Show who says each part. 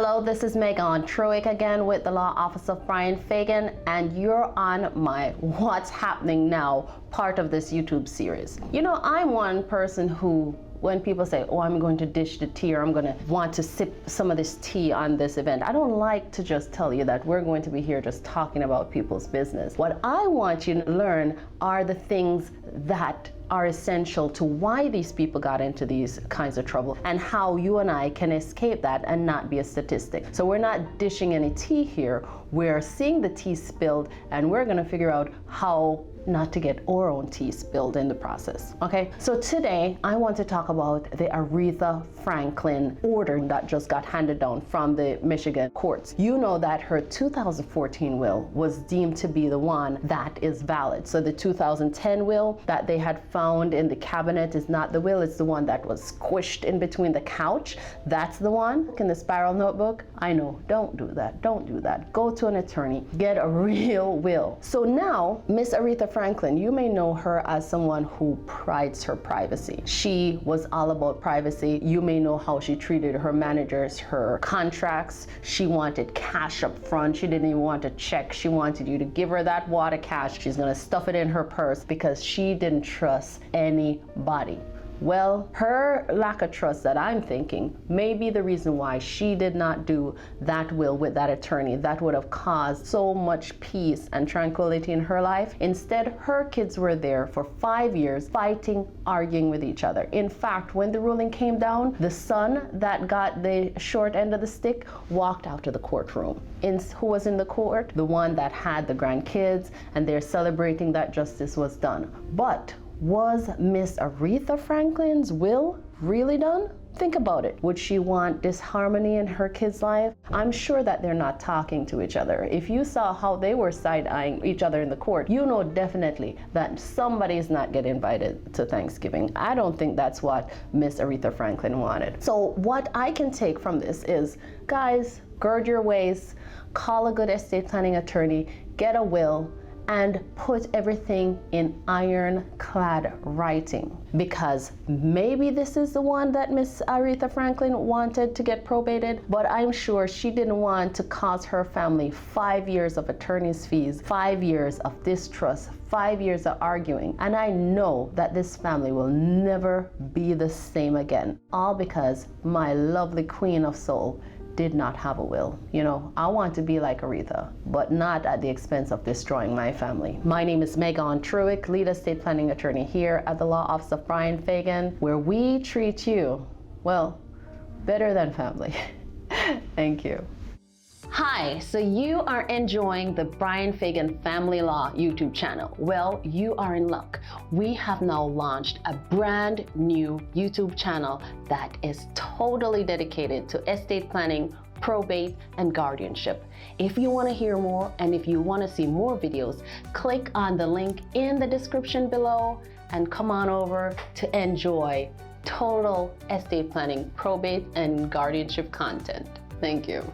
Speaker 1: Hello, this is Megan Truick again with the Law Office of Bryan Fagan, and you're on my What's Happening Now part of this YouTube series. You know, I'm one person who, when people say, oh, I'm going to dish the tea or I'm going to want to sip some of this tea on this event, I don't like to just tell you that we're going to be here just talking about people's business. What I want you to learn are the things that are essential to why these people got into these kinds of trouble and how you and I can escape that and not be a statistic. So we're not dishing any tea here. We're seeing the tea spilled and we're going to figure out how not to get our own tea spilled in the process. Okay, so today I want to talk about the Aretha Franklin order that just got handed down from the Michigan courts. You know that her 2014 will was deemed to be the one that is valid. So the 2010 will that they had found in the cabinet is not the will, it's the one that was squished in between the couch. That's the one in the spiral notebook. I know, don't do that, don't do that. Go to an attorney, get a real will. So now, Miss Aretha Franklin, you may know her as someone who prides her privacy. She was all about privacy. You may know how she treated her managers, her contracts. She wanted cash up front. She didn't even want a check. She wanted you to give her that wad of cash. She's gonna stuff it in her purse because she didn't trust anybody. Well, her lack of trust that I'm thinking may be the reason why she did not do that will with that attorney. That would have caused so much peace and tranquility in her life. Instead, her kids were there for 5 years fighting, arguing with each other. In fact, when the ruling came down, the son that got the short end of the stick walked out of the courtroom. Who was in the court? The one that had the grandkids, and they're celebrating that justice was done. But was Miss Aretha Franklin's will really done? Think about it. Would she want disharmony in her kid's life? I'm sure that they're not talking to each other. If you saw how they were side-eyeing each other in the court, you know definitely that somebody's not getting invited to Thanksgiving. I don't think that's what Miss Aretha Franklin wanted. So what I can take from this is, guys, gird your waist, call a good estate planning attorney, get a will, and put everything in ironclad writing, because maybe this is the one that Miss Aretha Franklin wanted to get probated, but I'm sure she didn't want to cost her family 5 years of attorney's fees, 5 years of distrust, 5 years of arguing. And I know that this family will never be the same again, all because my lovely queen of soul did not have a will. You know, I want to be like Aretha, but not at the expense of destroying my family. My name is Megan Truick, lead estate planning attorney here at the Law Office of Bryan Fagan, where we treat you, well, better than family. Thank you. Hi, so you are enjoying the Bryan Fagan Family Law YouTube channel. Well, you are in luck. We have now launched a brand new YouTube channel that is totally dedicated to estate planning, probate, and guardianship. If you want to hear more and if you want to see more videos, click on the link in the description below and come on over to enjoy total estate planning, probate, and guardianship content. Thank you.